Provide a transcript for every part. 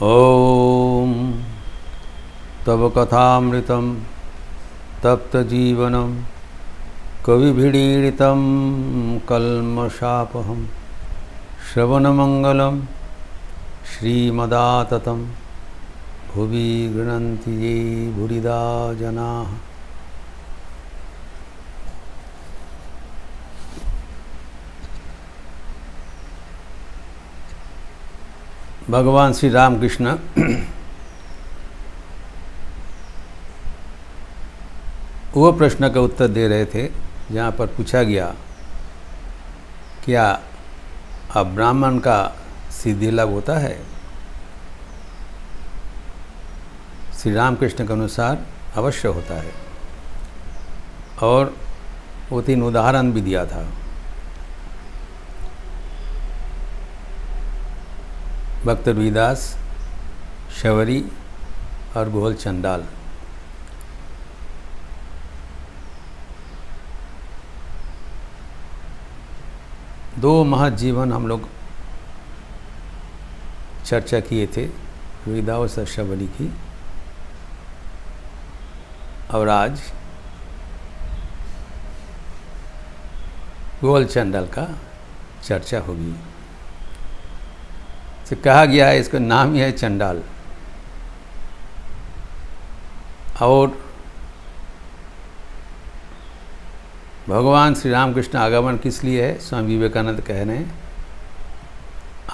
ओम तव कथामृतं तप्तजीवनं कविभिडीडितं कल्मषापहं श्रवणमंगलं श्रीमदाततं भुवि गृह्णन्ति ये भूरिदा जनाः। भगवान श्री रामकृष्ण वो प्रश्न का उत्तर दे रहे थे जहाँ पर पूछा गया क्या अब ब्राह्मण का सिद्धि लाभ होता है। श्री रामकृष्ण के अनुसार अवश्य होता है और वो 3 उदाहरण भी दिया था। भक्त रविदास, शबरी और गोहल चंडाल। दो महजीवन हम लोग चर्चा किए थे, रविदास और शबरी की, और आज गोहल चंडाल का चर्चा होगी। से कहा गया है इसका नाम ही है चंडाल। और भगवान श्री रामकृष्ण आगमन किस लिए है, स्वामी विवेकानंद कह रहे हैं,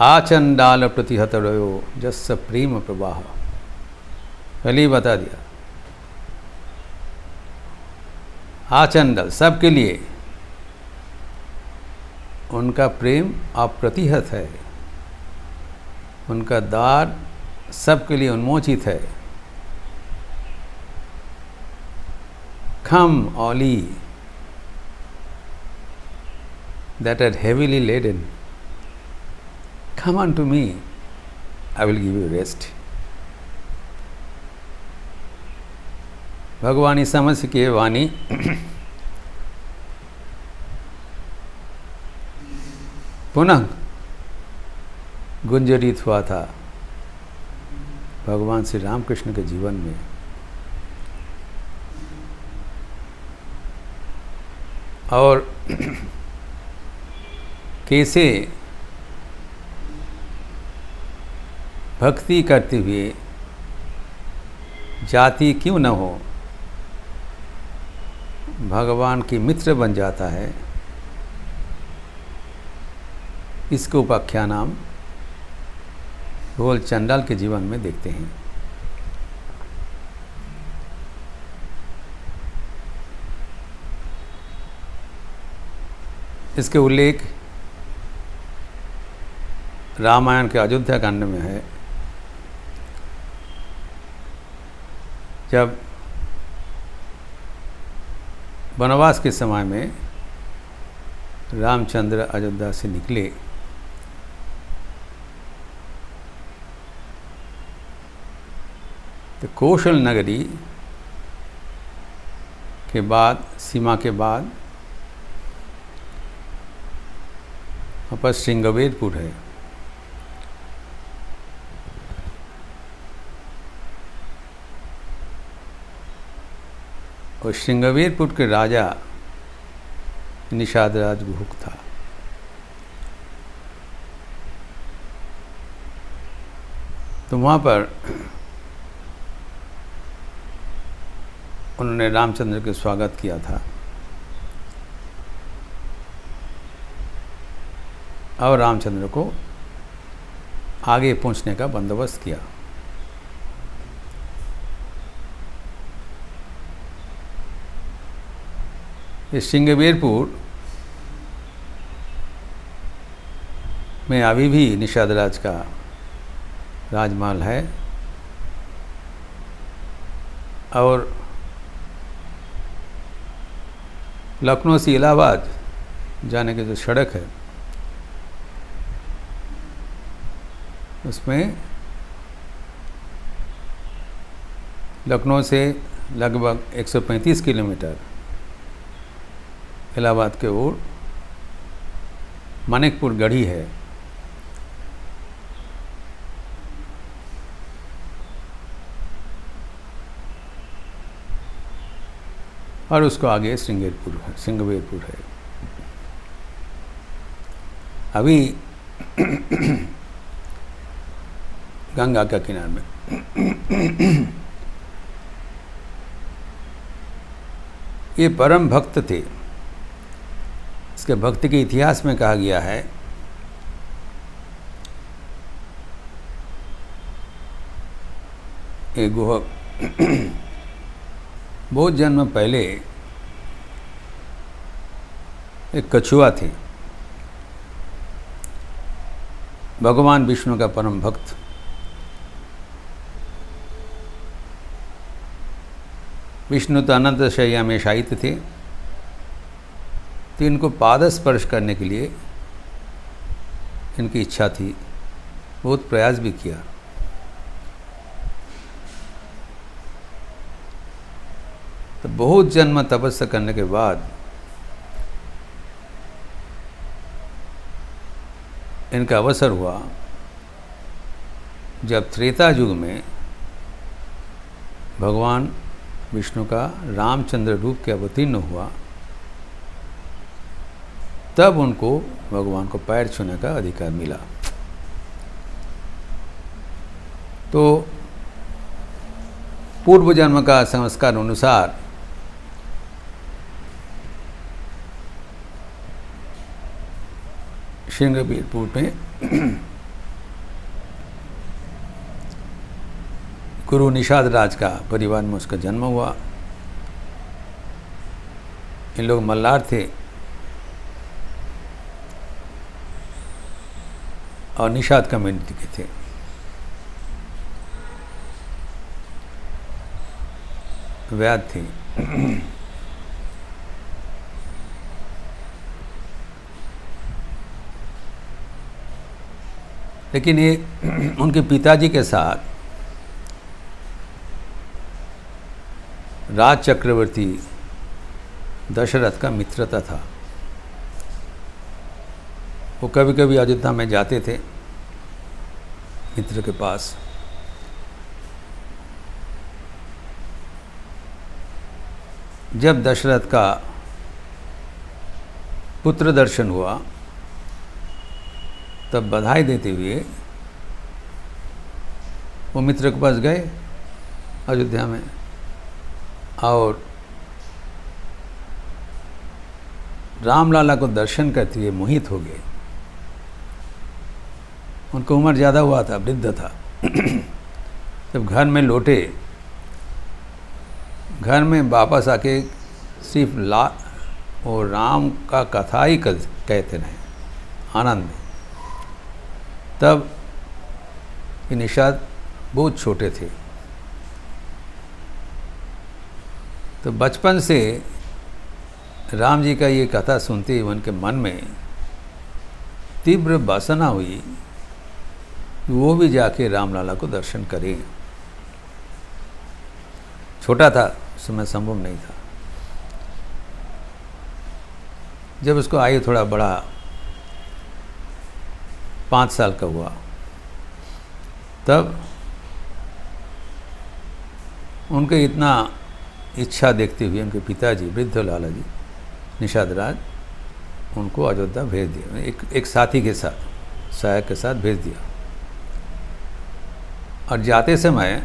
आचंडाल प्रतिहत रयो जस प्रेम प्रवाह। पहले ही बता दिया, आचंडाल सबके लिए उनका प्रेम अप्रतिहत है, उनका द्वार सबके लिए उन्मोचित है। Come all ye that are heavily laden, come unto me, I will give you rest. भगवान ईसा मसीह की वाणी पुनः गुंजरित हुआ था भगवान श्री रामकृष्ण के जीवन में। और कैसे भक्ति करते हुए जाति क्यों न हो भगवान की मित्र बन जाता है, इसको उपाख्यान नाम गोहल चंडाल के जीवन में देखते हैं। इसके उल्लेख रामायण के अयोध्या कांड में है। जब वनवास के समय में रामचंद्र अयोध्या से निकले तो कौशल नगरी के बाद, सीमा के बाद वहाँ पर श्रृंगवेरपुर है। और श्रृंगवेरपुर के राजा निषाद राज गुहुक था। तो वहाँ पर उन्होंने रामचंद्र के स्वागत किया था और रामचंद्र को आगे पहुंचने का बंदोबस्त किया। ये श्रृंगवेरपुर में अभी भी निषाद राज का राजमहल है और लखनऊ से इलाहाबाद जाने की जो सड़क है उसमें लखनऊ से लगभग 135 किलोमीटर इलाहाबाद के ओर मानिकपुर गढ़ी है। और उसको आगे सिंगवेरपुर है। अभी गंगा का किनारे में ये परम भक्त थे। इसके भक्ति के इतिहास में कहा गया है एक गुहक बहुत जन्म पहले एक कछुआ थे, भगवान विष्णु का परम भक्त। विष्णु तो अनंत शैया में शायित थे, तो इनको पाद स्पर्श करने के लिए इनकी इच्छा थी, बहुत प्रयास भी किया। तो बहुत जन्म तपस्या करने के बाद इनका अवसर हुआ, जब त्रेता युग में भगवान विष्णु का रामचंद्र रूप के अवतीर्ण हुआ, तब उनको भगवान को पैर छूने का अधिकार मिला। तो पूर्व जन्म का संस्कार अनुसार सिंगवेरपुर में गुरु निषाद राज का परिवार में उसका जन्म हुआ। इन लोग मल्लार थे और निषाद कम्युनिटी के थे। वैद थे। लेकिन ये उनके पिताजी के साथ राज चक्रवर्ती दशरथ का मित्रता था। वो कभी कभी अयोध्या में जाते थे मित्र के पास। जब दशरथ का पुत्र दर्शन हुआ, तब बधाई देते हुए वो मित्र के पास गए अयोध्या में, और रामलाला को दर्शन करते हुए मोहित हो गए। उनको उम्र ज़्यादा हुआ था, वृद्ध था। जब घर में लौटे, घर में वापस आके सिर्फ और राम का कथा ही कहते रहे आनंद में। तब ये निषाद बहुत छोटे थे, तो बचपन से राम जी का ये कथा सुनते ही उनके मन में तीव्र वासना हुई कि वो भी जाके रामलाला को दर्शन करें। छोटा था, उस समय संभव नहीं था। जब उसको आयु थोड़ा बड़ा 5 साल का हुआ, तब उनके इतना इच्छा देखते हुए उनके पिताजी वृद्ध लाला जी निषाद राज उनको अयोध्या भेज दिया। एक साथी के साथ, सहायक के साथ भेज दिया। और जाते समय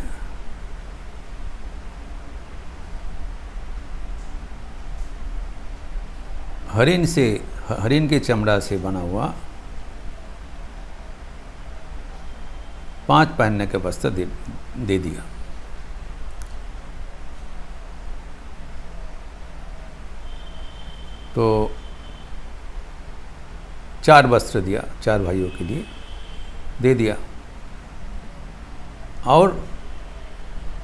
हरिन के चमड़ा से बना हुआ 5 पहनने के वस्त्र दे दिया। तो 4 वस्त्र दिया, 4 भाइयों के लिए दे दिया, और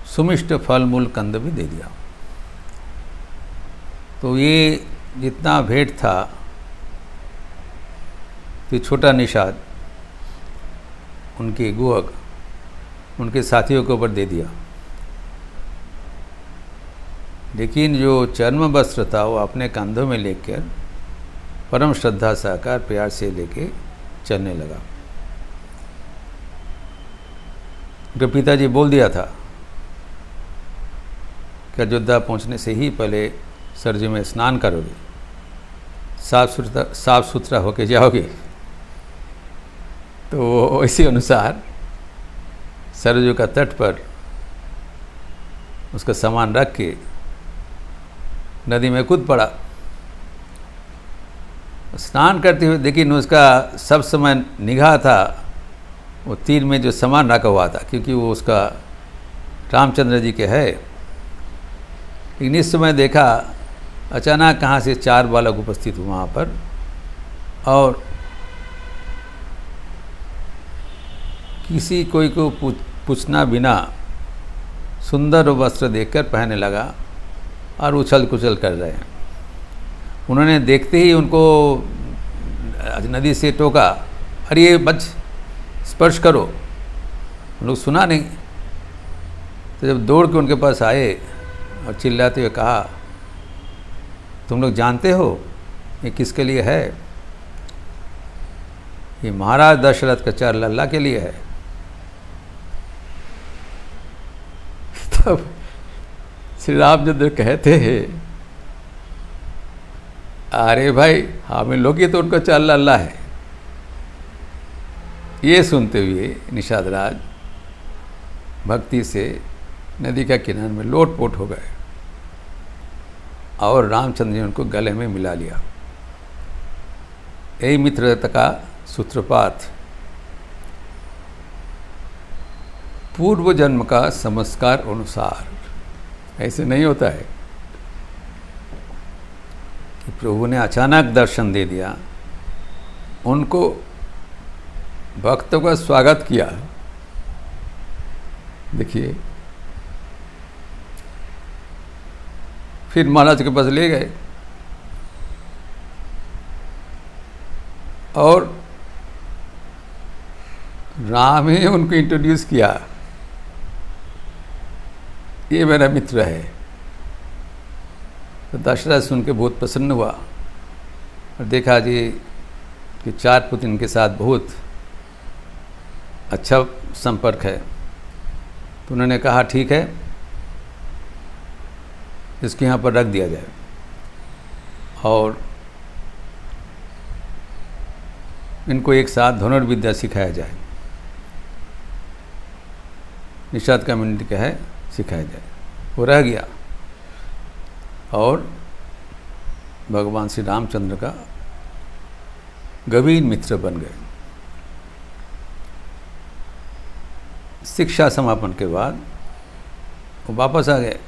सुमिष्ट फल मूल कंद भी दे दिया। तो ये जितना भेंट था, तो छोटा निषाद उनके गुहक उनके साथियों के ऊपर दे दिया, लेकिन जो चर्म वस्त्र था वो अपने कंधों में लेकर परम श्रद्धा साकार प्यार से लेके चलने लगा। उनके पिताजी बोल दिया था कि अयोध्या पहुंचने से ही पहले सरजू में स्नान करोगे, साफ सुथरा होके जाओगे। तो इसी अनुसार सरजू का तट पर उसका सामान रख के नदी में कूद पड़ा। स्नान करते हुए लेकिन उसका सब समय निगाह था वो तीर में जो सामान रखा हुआ था, क्योंकि वो उसका रामचंद्र जी के है। लेकिन इस समय देखा अचानक कहाँ से 4 बालक उपस्थित हुए वहाँ पर, और किसी कोई को पूछना बिना सुंदर वस्त्र देखकर पहनने लगा और उछल कुचल कर रहे हैं। उन्होंने देखते ही उनको नदी से टोका, अरे ये बच, स्पर्श करो। उन लोग सुना नहीं। तो जब दौड़ के उनके पास आए और चिल्लाते हुए कहा, तुम लोग जानते हो ये किसके लिए है? ये महाराज दशरथ का चार लल्ला के लिए है। तब श्री रामचंद्र कहते हैं, अरे भाई हमें लोग ये तो उनका चार लल्ला है। ये सुनते हुए निषाद राज भक्ति से नदी का किनारे में लोटपोट हो गए और रामचंद्र जी उनको गले में मिला लिया। यही मित्रता का सूत्रपात पूर्व जन्म का संस्कार अनुसार। ऐसे नहीं होता है कि प्रभु ने अचानक दर्शन दे दिया, उनको भक्तों का स्वागत किया। देखिए, फिर महाराज के पास ले गए और राम ही उनको इंट्रोड्यूस किया, ये मेरा मित्र है। तो दशरथ सुन के बहुत प्रसन्न हुआ और देखा जी कि 4 पुत्र इनके साथ बहुत अच्छा संपर्क है। तो उन्होंने कहा ठीक है, इसको यहाँ पर रख दिया जाए और इनको एक साथ धनुर्विद्या सिखाया जाए। निषाद कम्युनिटी का है, सिखाया जाए। वो रह गया और भगवान श्री रामचंद्र का गवीन मित्र बन गए। शिक्षा समापन के बाद वो वापस आ गए।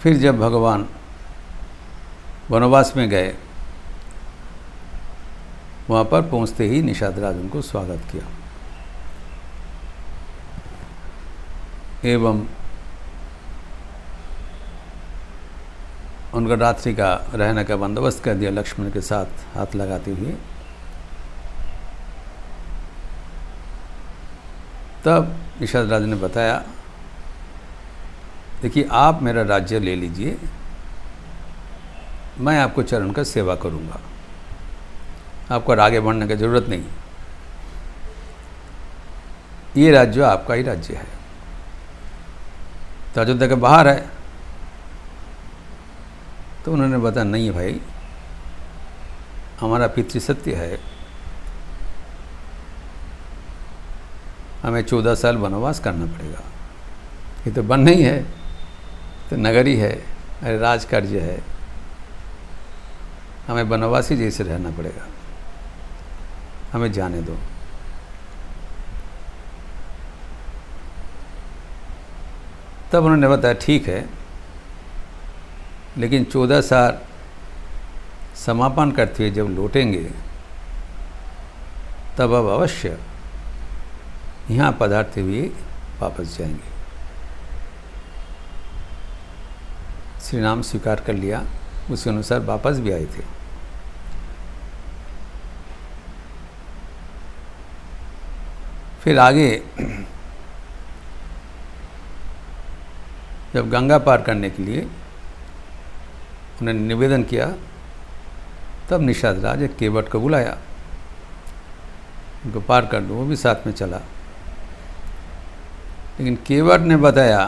फिर जब भगवान वनवास में गए, वहाँ पर पहुँचते ही निषाद राज उनको स्वागत किया एवं उनका रात्रि का रहने का बंदोबस्त कर दिया लक्ष्मण के साथ हाथ लगाते हुए। तब निषाद राज ने बताया, देखिए आप मेरा राज्य ले लीजिए, मैं आपको चरण का सेवा करूंगा, आपको आगे बढ़ने की ज़रूरत नहीं, ये राज्य आपका ही राज्य है। तो अयोध्या के बाहर है। तो उन्होंने बताया, नहीं भाई, हमारा पितृसत्य है, हमें 14 साल वनवास करना पड़ेगा। ये तो वन नहीं है, तो नगरी है, अरे राज कार्य है, हमें वनवासी जैसे रहना पड़ेगा, हमें जाने दो। तब उन्होंने बताया ठीक है, लेकिन 14 साल समापन करते हुए जब लौटेंगे तब अब अवश्य यहाँ पधारते हुए वापस जाएंगे। श्री राम स्वीकार कर लिया, उसके अनुसार वापस भी आए थे। फिर आगे जब गंगा पार करने के लिए उन्होंने निवेदन किया, तब निषाद राज एक केवट को बुलाया, उनको पार कर दो। वो भी साथ में चला, लेकिन केवट ने बताया,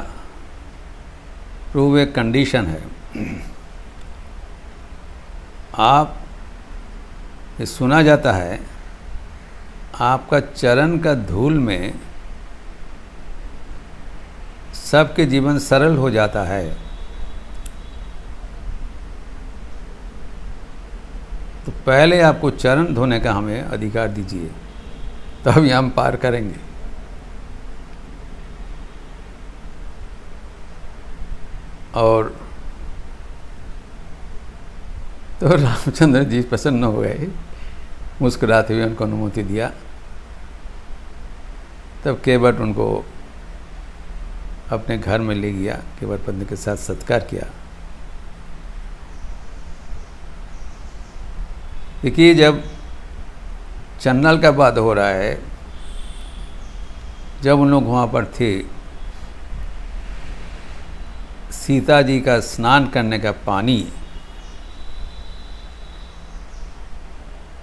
प्रभु एक कंडीशन है, आप ये सुना जाता है आपका चरण का धूल में सबके जीवन सरल हो जाता है, तो पहले आपको चरण धोने का हमें अधिकार दीजिए, तभी हम पार करेंगे। और तो रामचंद्र जी प्रसन्न हो गए, मुस्कुराते हुए उनको अनुमति दिया। तब केवट उनको अपने घर में ले गया, केवट पत्नी के साथ सत्कार किया। देखिए, जब चन्नल का बात हो रहा है, जब उन लोग वहाँ पर थे, सीता जी का स्नान करने का पानी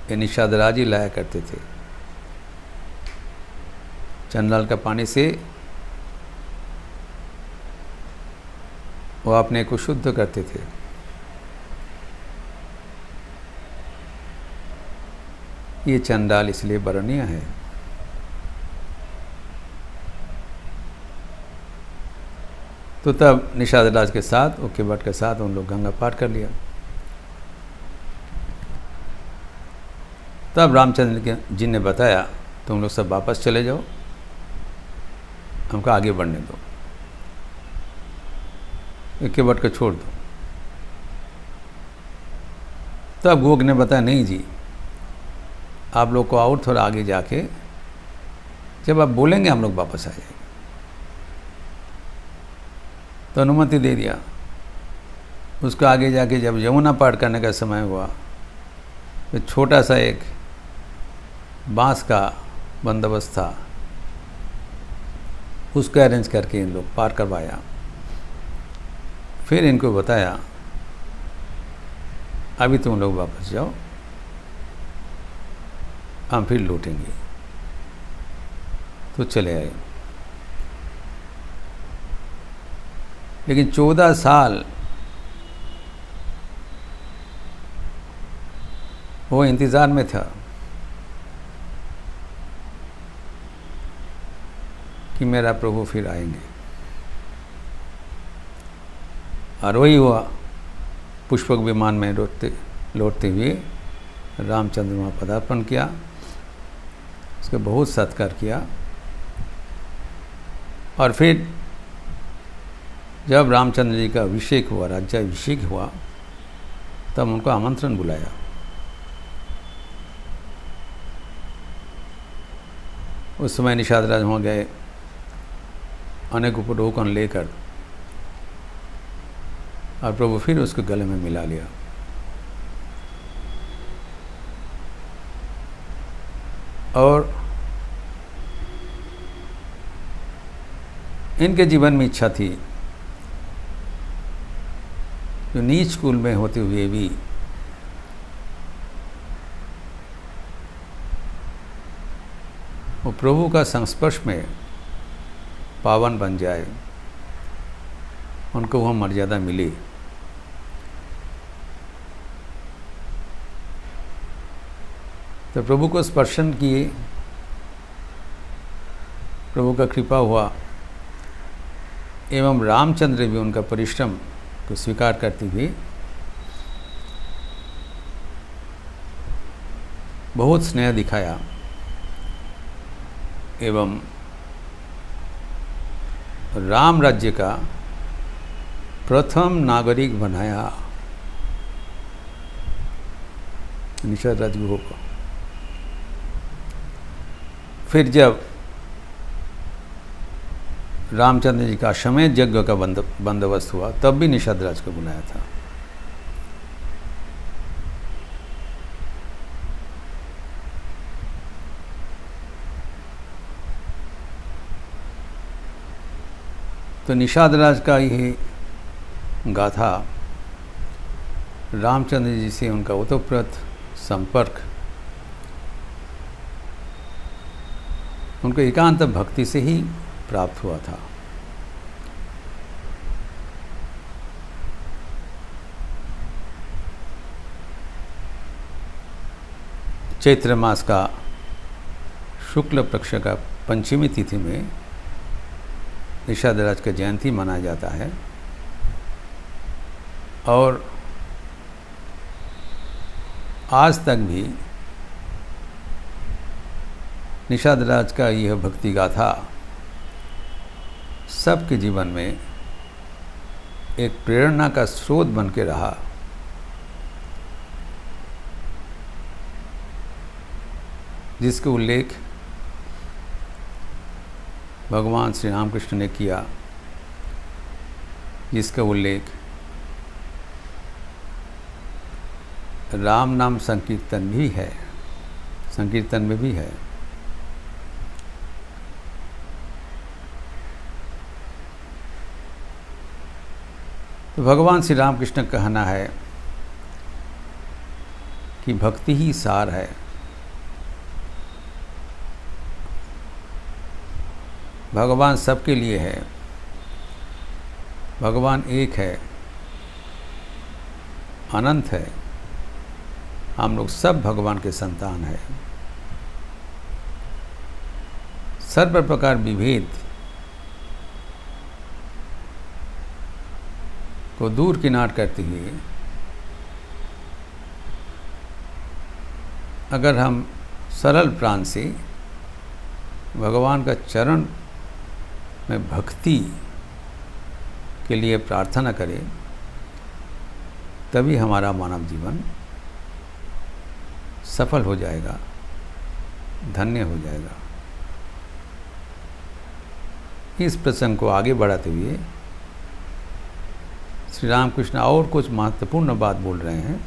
ये निषाद राज ही लाया करते थे। चन्नल का पानी से वो अपने को शुद्ध करते थे। ये चंडाल इसलिए वर्णनीय है। तो तब निषाद राज के साथ, वो केवट के साथ उन लोग गंगा पार कर लिया। तब रामचंद्र जी ने बताया, तुम लोग सब वापस चले जाओ, हमको आगे बढ़ने दो, केवट को छोड़ दो। तब गोग ने बताया, नहीं जी, आप लोग को और थोड़ा आगे जाके जब आप बोलेंगे हम लोग वापस आ जाएंगे। तो अनुमति दे दिया। उसको आगे जाके जब यमुना पार करने का समय हुआ, तो छोटा सा एक बांस का बंदोबस्त था, उसको अरेंज करके इन लोग पार करवाया। फिर इनको बताया, अभी तुम लोग वापस जाओ, हम फिर लौटेंगे। तो चले आए। लेकिन 14 साल वो इंतज़ार में था कि मेरा प्रभु फिर आएंगे। और वही हुआ, पुष्पक विमान में लौटते हुए रामचंद्र वहाँ पदार्पण किया, उसका बहुत सत्कार किया। और फिर जब रामचंद्र जी का अभिषेक हुआ, राज्याभिषेक हुआ, तब उनको आमंत्रण बुलाया। उस समय निषाद राज वहाँ गए, अनेक उपढौकन लेकर, और प्रभु फिर उसको गले में मिला लिया। और इनके जीवन में इच्छा थी, जो नीच कुल में होते हुए भी वो प्रभु का संस्पर्श में पावन बन जाए, उनको वह मर्यादा मिली। तो प्रभु को स्पर्शन किए, प्रभु का कृपा हुआ, एवं रामचंद्र भी उनका परिश्रम को स्वीकार करते हुए बहुत स्नेह दिखाया एवं राम राज्य का प्रथम नागरिक बनाया निषाद राज गुरु को। फिर जब रामचंद्र जी का अश्वमेध यज्ञ का बंदोबस्त हुआ, तब भी निषाद राज को बुलाया था। तो निषाद राज का ये गाथा रामचंद्र जी से उनका ओतप्रोत संपर्क उनको एकांत भक्ति से ही प्राप्त हुआ था। चैत्र मास का शुक्ल पक्ष का पंचमी तिथि में निषाद राज का जयंती मनाया जाता है और आज तक भी निषाद राज का यह भक्ति गाथा सबके जीवन में एक प्रेरणा का स्रोत बन के रहा। जिसका उल्लेख भगवान श्री रामकृष्ण ने किया, जिसका उल्लेख राम नाम संकीर्तन भी है, संकीर्तन में भी है। तो भगवान श्री रामकृष्ण का कहना है कि भक्ति ही सार है। भगवान सबके लिए है, भगवान एक है, अनंत है, हम लोग सब भगवान के संतान हैं। सर्व प्रकार विभेद को दूर किनार करते हुए अगर हम सरल प्राण से भगवान का चरण में भक्ति के लिए प्रार्थना करें, तभी हमारा मानव जीवन सफल हो जाएगा, धन्य हो जाएगा। इस प्रसंग को आगे बढ़ाते हुए श्री रामकृष्ण और कुछ महत्वपूर्ण बात बोल रहे हैं,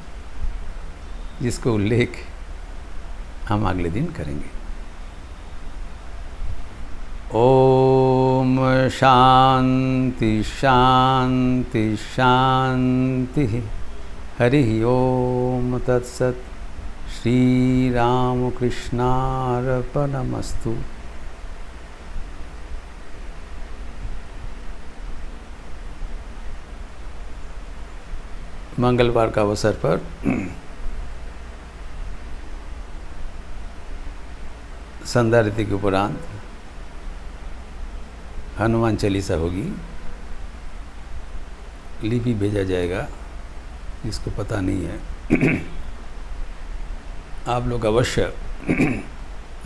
जिसको उल्लेख हम अगले दिन करेंगे। ओम शांति शांति शांति। हरि ओम तत्सत। श्री रामकृष्णार्पणमस्तु। मंगलवार का अवसर पर संध्या आरती के उपरांत हनुमान चालीसा होगी, लिपि भेजा जाएगा, जिसको पता नहीं है आप लोग अवश्य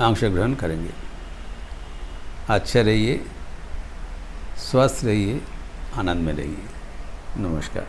अंश ग्रहण करेंगे। अच्छे रहिए, स्वस्थ रहिए, आनंद में रहिए। नमस्कार।